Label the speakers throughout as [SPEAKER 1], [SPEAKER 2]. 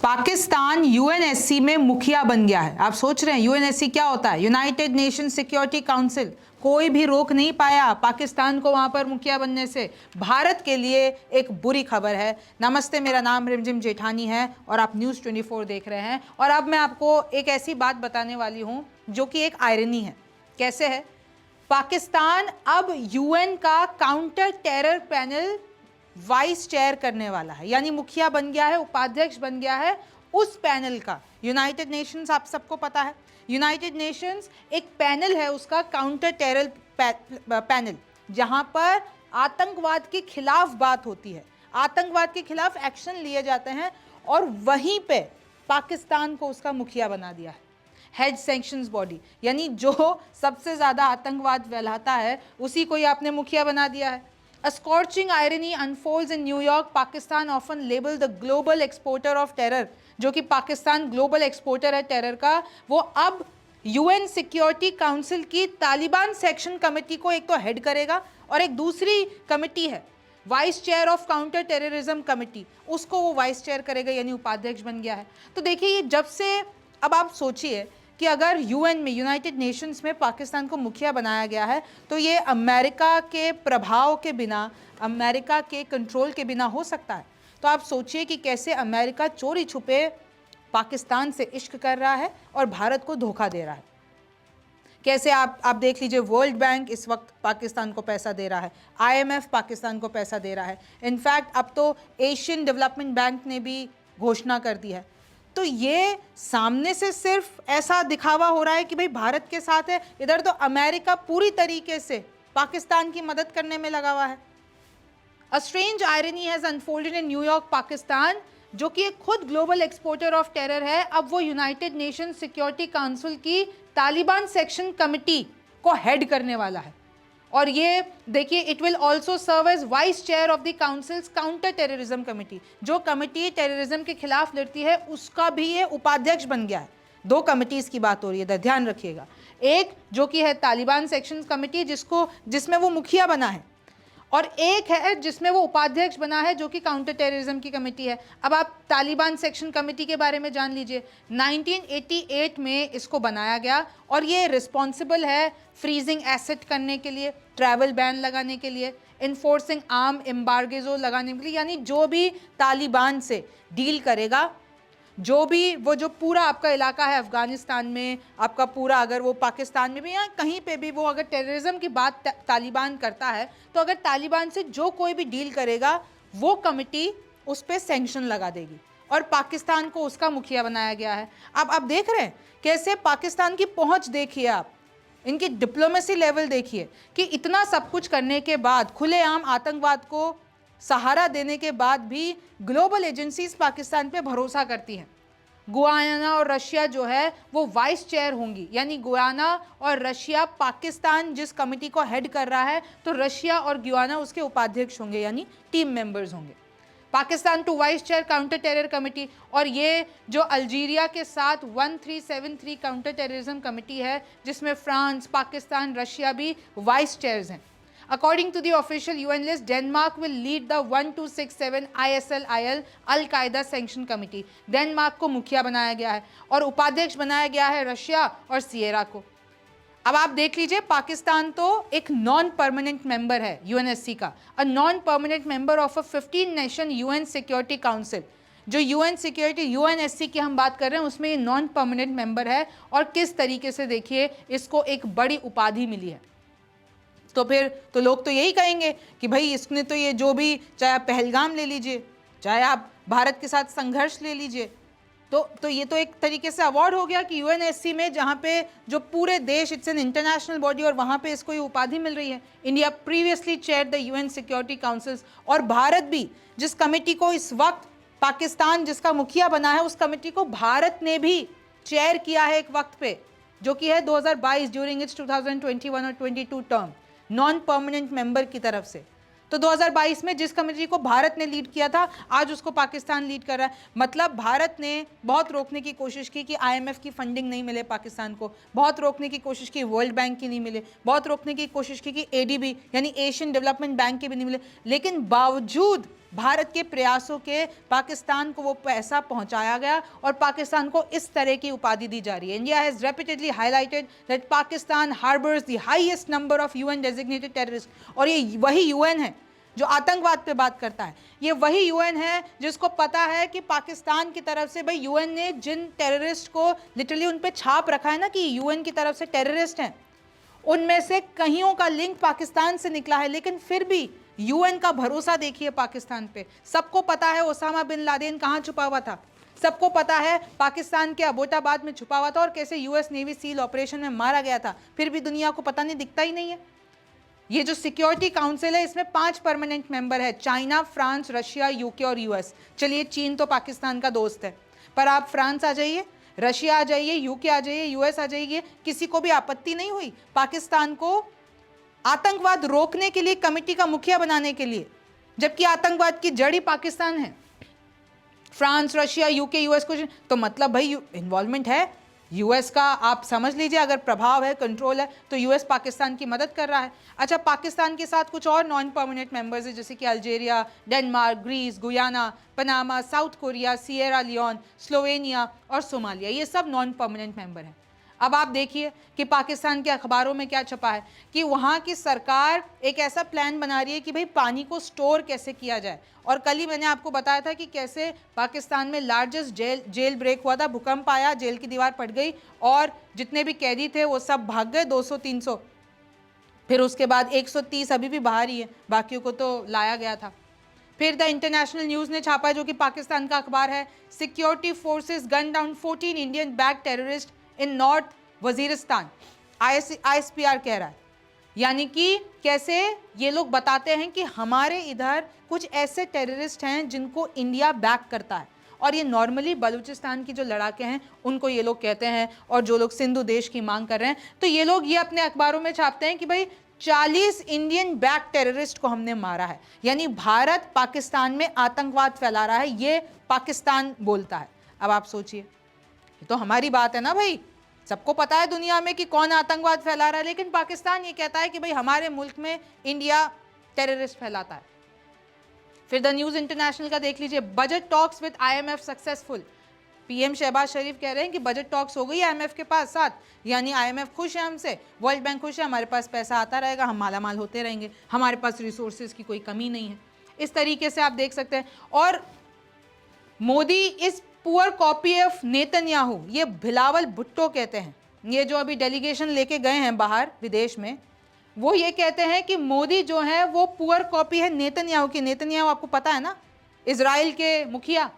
[SPEAKER 1] Pakistan UNSC में मुखिया बन गया है। आप सोच रहे हैं यूएनएससी क्या होता है? United nation security council. कोई भी रोक नहीं पाया पाकिस्तान को वहां पर मुखिया बनने से। भारत के लिए एक बुरी खबर है। नमस्ते, मेरा नाम रिमझिम जेठानी है और आप न्यूज़ 24 देख रहे हैं। और अब मैं आपको एक ऐसी बात बताने वाली हूं जो कि एक आयरनी है। कैसे है? पाकिस्तान अब यूएन का counter terror panel vice chair करने वाला है, यानी मुखिया बन गया है, उपाध्यक्ष बन गया है उस पैनल का। यूनाइटेड नेशंस आप सबको पता है, यूनाइटेड नेशंस एक पैनल है उसका, काउंटर टेरर पैनल, जहां पर आतंकवाद के खिलाफ बात होती है, आतंकवाद के खिलाफ एक्शन लिए जाते हैं। और वहीं पे पाकिस्तान को उसका मुखिया बना दिया है। हेड सैंक्शंस बॉडी, यानी जो सबसे ज्यादा आतंकवाद फैलाता है उसी को ही आपने मुखिया बना दिया है। A scorching irony unfolds in New York. Pakistan often labeled the global exporter of terror, जो कि पाकिस्तान ग्लोबल एक्सपोर्टर है टेरर का, वो अब यूएन सिक्योरिटी काउंसिल की तालिबान सेक्शन कमेटी को एक तो हेड करेगा और एक दूसरी कमेटी है vice chair of counter terrorism committee, उसको वो वाइस चेयर करेगा, यानी उपाध्यक्ष बन गया है। तो देखिए ये जब से, अब आप सोचिए कि अगर यूएन में, यूनाइटेड नेशंस में पाकिस्तान को मुखिया बनाया गया है तो ये अमेरिका के प्रभाव के बिना, अमेरिका के कंट्रोल के बिना हो सकता है। तो आप सोचिए कि कैसे अमेरिका चोरी छुपे पाकिस्तान से इश्क कर रहा है और भारत को धोखा दे रहा है। कैसे आप देख लीजिए, वर्ल्ड बैंक इस वक्त पाकिस्तान को पैसा दे रहा है, आईएमएफ पाकिस्तान को पैसा दे रहा है, इनफैक्ट अब तो एशियन डेवलपमेंट बैंक ने भी घोषणा कर दी है। तो ये सामने से सिर्फ ऐसा दिखावा हो रहा है कि भाई भारत के साथ है, इधर तो अमेरिका पूरी तरीके से पाकिस्तान की मदद करने में लगा हुआ है। A strange irony has unfolded in New York, Pakistan, जो कि एक खुद ग्लोबल एक्सपोर्टर ऑफ टेरर है, अब वो यूनाइटेड नेशन सिक्योरिटी काउंसिल की तालिबान सेक्शन कमेटी को हेड करने वाला है। और ये देखिए, it will also serve as vice chair of the council's counter terrorism committee, जो कमेटी टेररिज्म के खिलाफ लड़ती है उसका भी ये उपाध्यक्ष बन गया है। दो कमिटीज की बात हो रही है, ध्यान रखिएगा। एक जो कि है तालिबान सेक्शन कमेटी, जिसमें वो मुखिया बना है, और एक है जिसमें वो उपाध्यक्ष बना है जो कि काउंटर टेररिज्म की कमेटी है। अब आप तालिबान सेक्शन कमेटी के बारे में जान लीजिए। 1988 में इसको बनाया गया और ये रिस्पॉन्सिबल है फ्रीजिंग एसेट करने के लिए, ट्रैवल बैन लगाने के लिए, इन्फोर्सिंग आर्म एम्बार्गो लगाने के लिए, यानी जो भी तालिबान से डील करेगा, जो भी वो जो पूरा आपका इलाका है अफगानिस्तान में, आपका पूरा, अगर वो पाकिस्तान में भी या कहीं पे भी वो अगर टेररिज्म की बात तालिबान करता है, तो अगर तालिबान से जो कोई भी डील करेगा वो कमिटी उस पर सैंक्शन लगा देगी और पाकिस्तान को उसका मुखिया बनाया गया है। अब आप देख रहे हैं कैसे पाकिस्तान की पहुंच, देखिए आप इनकी डिप्लोमेसी लेवल देखिए कि इतना सब कुछ करने के बाद, खुलेआम आतंकवाद को सहारा देने के बाद भी ग्लोबल एजेंसीज पाकिस्तान पे भरोसा करती हैं। गुयाना और रशिया जो है वो वाइस चेयर होंगी, यानी गुयाना और रशिया, पाकिस्तान जिस कमेटी को हेड कर रहा है तो रशिया और गुयाना उसके उपाध्यक्ष होंगे, यानी टीम मेंबर्स होंगे। Pakistan to vice chair counter terror committee, और ये जो अल्जीरिया के साथ 1373 काउंटर टेररिज्म कमेटी है जिसमें फ्रांस, पाकिस्तान, रशिया भी वाइस चेयर्स हैं। According to the official UN list, Denmark will lead the 1267 ISIL Al-Qaeda Sanction Committee. Denmark को मुखिया बनाया गया है और उपाध्यक्ष बनाया गया है रशिया और सिएरा को। अब आप देख लीजिए, पाकिस्तान तो एक नॉन परमानेंट मेंबर है यूएनएससी का, a non permanent member of a 15 nation UN security council. जो यूएन सिक्योरिटी, यूएनएससी की हम बात कर रहे हैं, उसमें ये नॉन परमानेंट मेंबर है। और किस तरीके से देखिए इसको एक बड़ी उपाधि मिली है। तो फिर तो लोग तो यही कहेंगे कि भाई इसने तो ये जो भी, चाहे आप पहलगाम ले लीजिए, चाहे आप भारत के साथ संघर्ष ले लीजिए, तो ये तो एक तरीके से अवार्ड हो गया कि यूएनएससी में, जहाँ पे जो पूरे देश, इट्स एन इंटरनेशनल बॉडी, और वहाँ पे इसको ये उपाधि मिल रही है। India previously chair the UN security councils, और भारत भी, जिस कमेटी को इस वक्त पाकिस्तान जिसका मुखिया बना है, उस कमेटी को भारत ने भी चेयर किया है एक वक्त पे, जो कि है 2022 ड्यूरिंग इट्स 2021 और 22 टर्म, नॉन परमानेंट मेंबर की तरफ से। तो 2022 में जिस कमेटी को भारत ने लीड किया था, आज उसको पाकिस्तान लीड कर रहा है। मतलब भारत ने बहुत रोकने की कोशिश की कि आईएमएफ की फंडिंग नहीं मिले पाकिस्तान को, बहुत रोकने की कोशिश की वर्ल्ड बैंक की नहीं मिले, बहुत रोकने की कोशिश की कि एडीबी यानी एशियन डेवलपमेंट बैंक के भी नहीं मिले, लेकिन बावजूद भारत के प्रयासों के पाकिस्तान को वो पैसा पहुंचाया गया और पाकिस्तान को इस तरह की उपाधि दी जा रही है। India has repeatedly highlighted that Pakistan harbours the highest number of UN designated terrorist. और ये वही यूएन है जो आतंकवाद पे बात करता है। ये वही यूएन है जिसको पता है कि पाकिस्तान की तरफ से, भाई यूएन ने जिन टेररिस्ट को लिटरली उन पे छाप रखा है ना कि यूएन की तरफ से टेररिस्ट हैं, उनमें से कईयों का लिंक पाकिस्तान से निकला है। लेकिन फिर भी यूएन का भरोसा देखिए पाकिस्तान पे। सबको पता है ओसामा बिन लादेन कहाँ छुपा हुआ था, सबको पता है पाकिस्तान के अबोटाबाद में छुपा हुआ था और कैसे यूएस नेवी सील ऑपरेशन में मारा गया था, फिर भी दुनिया को पता नहीं, दिखता ही नहीं है। ये जो सिक्योरिटी काउंसिल है इसमें 5 परमानेंट मेंबर है, चाइना, फ्रांस, रशिया, यूके और यूएस। चलिए चीन तो पाकिस्तान का दोस्त है, पर आप फ्रांस आ जाइए, रशिया आ जाइए, यूके आ जाइए, यूएस आ जाइए, किसी को भी आपत्ति नहीं हुई पाकिस्तान को आतंकवाद रोकने के लिए कमेटी का मुखिया बनाने के लिए, जबकि आतंकवाद की जड़ ही पाकिस्तान है। फ्रांस, रशिया, यूके, यूएस को तो मतलब भाई इन्वॉल्वमेंट है यूएस का, आप समझ लीजिए अगर प्रभाव है, कंट्रोल है, तो यूएस पाकिस्तान की मदद कर रहा है। अच्छा, पाकिस्तान के साथ कुछ और नॉन परमानेंट मेंबर्स हैं जैसे कि Algeria, Denmark, Greece, Guyana, Panama, South Korea, Sierra Leone, Slovenia और सोमालिया, ये सब नॉन परमानेंट मेंबर हैं। अब आप देखिए कि पाकिस्तान के अखबारों में क्या छपा है कि वहाँ की सरकार एक ऐसा प्लान बना रही है कि भाई पानी को स्टोर कैसे किया जाए। और कल ही मैंने आपको बताया था कि कैसे पाकिस्तान में लार्जेस्ट जेल ब्रेक हुआ था, भूकंप आया, जेल की दीवार फट गई और जितने भी कैदी थे वो सब भाग गए, 200-300। फिर उसके बाद 130 अभी भी बाहर ही है, बाकियों को तो लाया गया था। फिर द इंटरनेशनल न्यूज़ ने छापा है, जो कि पाकिस्तान का अखबार है, security forces gun down 14 Indian back terrorist इन नॉर्थ वजीरिस्तान। ISPR कह रहा है, यानी कि कैसे ये लोग बताते हैं कि हमारे इधर कुछ ऐसे टेररिस्ट हैं जिनको इंडिया बैक करता है, और ये नॉर्मली बलूचिस्तान की जो लड़ाके हैं उनको ये लोग कहते हैं, और जो लोग सिंधु देश की मांग कर रहे हैं, तो ये लोग ये अपने अखबारों में छापते हैं कि भाई 40 इंडियन बैक टेररिस्ट को हमने मारा है। यानी भारत पाकिस्तान में आतंकवाद फैला रहा है, ये पाकिस्तान बोलता है। अब आप सोचिए, ये तो हमारी बात है ना भाई, सबको पता है दुनिया में कि कौन आतंकवाद फैला रहा है, लेकिन पाकिस्तान ये कहता है कि भाई हमारे मुल्क में इंडिया टेररिस्ट फैलाता है। फिर द न्यूज़ इंटरनेशनल का देख लीजिए, budget talks with IMF successful. PM Shehbaz Sharif कह रहे हैं कि बजट टॉक्स हो गई IMF के पास साथ, यानी IMF खुश है हमसे, वर्ल्ड बैंक खुश है, हमारे पास पैसा आता रहेगा, हम मालामाल होते रहेंगे, हमारे पास रिसोर्सेज की कोई कमी नहीं है। इस तरीके से आप देख सकते हैं। और मोदी इस पुअर कॉपी ऑफ नेतन्याहू, ये बिलावल भुट्टो कहते हैं, ये जो अभी डेलीगेशन लेके गए हैं बाहर विदेश में, वो ये कहते हैं कि मोदी जो है वो पुअर कॉपी है नेतन्याहू की। नेतन्याहू आपको पता है ना, इजराइल के मुखिया।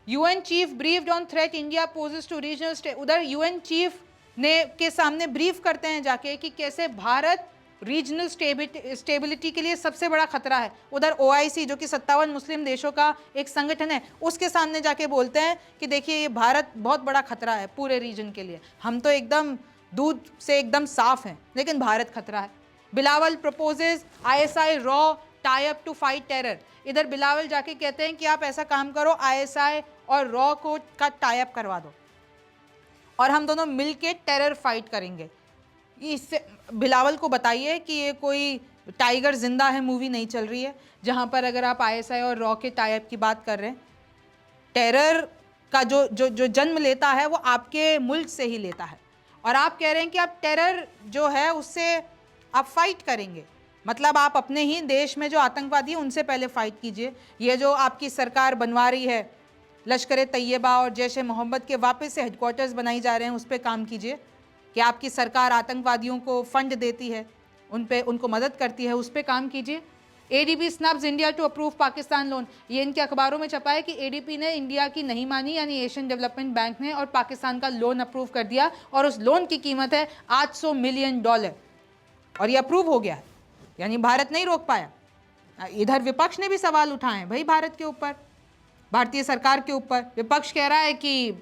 [SPEAKER 1] UN chief briefed on threat India poses to regional state. उधर UN चीफ ने के सामने ब्रीफ करते हैं जाके कि कैसे भारत रीजनल स्टेबिलिटी के लिए सबसे बड़ा खतरा है। उधर OIC जो कि 57 मुस्लिम देशों का एक संगठन है, उसके सामने जाके बोलते हैं कि देखिए ये भारत बहुत बड़ा खतरा है पूरे रीजन के लिए, हम तो एकदम दूध से एकदम साफ हैं, लेकिन भारत खतरा है। बिलावल प्रपोजेज ISI रॉ tie up to fight terror. इधर बिलावल जाके कहते हैं कि आप ऐसा काम करो, ISI और रॉ को का टाई अप करवा दो और हम दोनों मिलके टेरर फाइट करेंगे। इससे बिलावल को बताइए कि ये कोई टाइगर जिंदा है मूवी नहीं चल रही है, जहाँ पर अगर आप ISI और रॉ के टाई अप की बात कर रहे हैं। टेरर का जो जन्म लेता है वो आपके मुल्क से ही लेता है, और आप कह रहे हैं कि आप टेरर जो है उससे आप फाइट करेंगे, मतलब आप अपने ही देश में जो आतंकवादी हैं उनसे पहले फाइट कीजिए। ये जो आपकी सरकार बनवा रही है, लश्कर तैयबा और जैश ए मोहम्मद के वापस से हेडक्वार्टर्स बनाई जा रहे हैं, उस पर काम कीजिए कि आपकी सरकार आतंकवादियों को फंड देती है, उनको मदद करती है, उस पर काम कीजिए। ADB snubs India to approve Pakistan loan. ये इनके अखबारों में छपा है कि ADB ने इंडिया की नहीं मानी, यानी एशियन डेवलपमेंट बैंक ने, और पाकिस्तान का लोन अप्रूव कर दिया, और उस लोन की कीमत है $800 मिलियन, और ये अप्रूव हो गया है, यानी भारत नहीं रोक पाया। इधर विपक्ष ने भी सवाल उठाए हैं भाई भारत के ऊपर, भारतीय सरकार के ऊपर। विपक्ष कह रहा है कि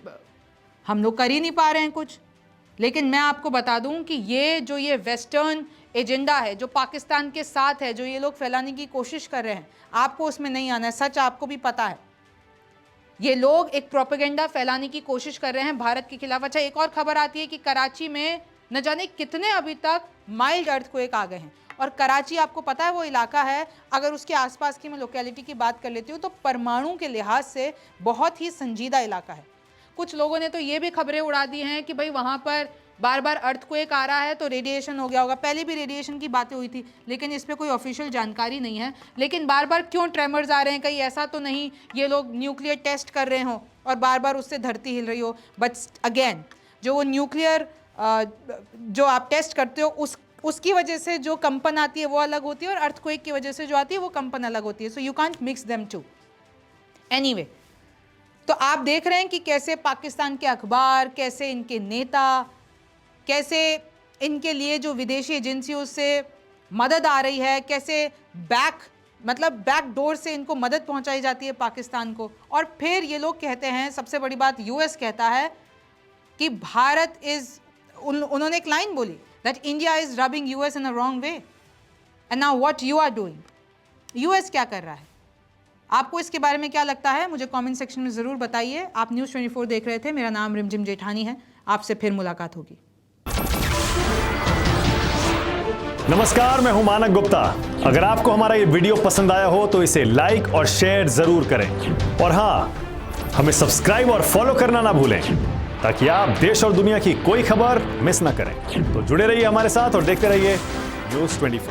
[SPEAKER 1] हम लोग कर ही नहीं पा रहे हैं कुछ। लेकिन मैं आपको बता दूं कि ये वेस्टर्न एजेंडा है जो पाकिस्तान के साथ है, जो ये लोग फैलाने की कोशिश कर रहे हैं, आपको उसमें नहीं आना है। सच आपको भी पता है, ये लोग एक प्रोपेगेंडा फैलाने की कोशिश कर रहे हैं भारत के खिलाफ। अच्छा, एक और खबर आती है कि कराची में न जाने कितने अभी तक माइल्ड अर्थक्वेक आ गए हैं। और कराची आपको पता है वो इलाका है, अगर उसके आसपास की मैं लोकेलिटी की बात कर लेती हूँ तो परमाणु के लिहाज से बहुत ही संजीदा इलाका है। कुछ लोगों ने तो ये भी खबरें उड़ा दी हैं कि भाई वहाँ पर बार बार अर्थक्वेक आ रहा है तो रेडिएशन हो गया होगा। पहले भी रेडिएशन की बातें हुई थी, लेकिन इस पर कोई ऑफिशियल जानकारी नहीं है। लेकिन बार बार क्यों ट्रेमर्स आ रहे हैं, कहीं ऐसा तो नहीं ये लोग न्यूक्लियर टेस्ट कर रहे हो और बार बार उससे धरती हिल रही हो। बट अगेन जो वो न्यूक्लियर जो आप टेस्ट करते हो उसकी वजह से जो कंपन आती है वो अलग होती है, और अर्थक्वेक की वजह से जो आती है वो कंपन अलग होती है। So you can't mix them too. Anyway, तो आप देख रहे हैं कि कैसे पाकिस्तान के अखबार, कैसे इनके नेता, कैसे इनके लिए जो विदेशी एजेंसियों से मदद आ रही है, कैसे बैक डोर से इनको मदद पहुंचाई जाती है पाकिस्तान को। और फिर ये लोग कहते हैं, सबसे बड़ी बात यूएस कहता है कि भारत उन्होंने एक लाइन बोली that India is rubbing US in a wrong way and now what you are doing. US क्या कर रहा है? आपको इसके बारे में क्या लगता है मुझे कमेंट सेक्शन में ज़रूर बताइए। आप न्यूज़ 24 देख रहे थे, मेरा नाम रिमझिम जेठानी है। आपसे फिर मुलाकात होगी।
[SPEAKER 2] नमस्कार, मैं हूं मानक गुप्ता। अगर आपको हमारा ये वीडियो पसंद आया हो तो इसे लाइक और शेयर जरूर करें, और हाँ, हमें सब्सक्राइब और फॉलो करना ना भूलें ताकि आप देश और दुनिया की कोई खबर मिस ना करें। तो जुड़े रहिए हमारे साथ और देखते रहिए न्यूज़ 24।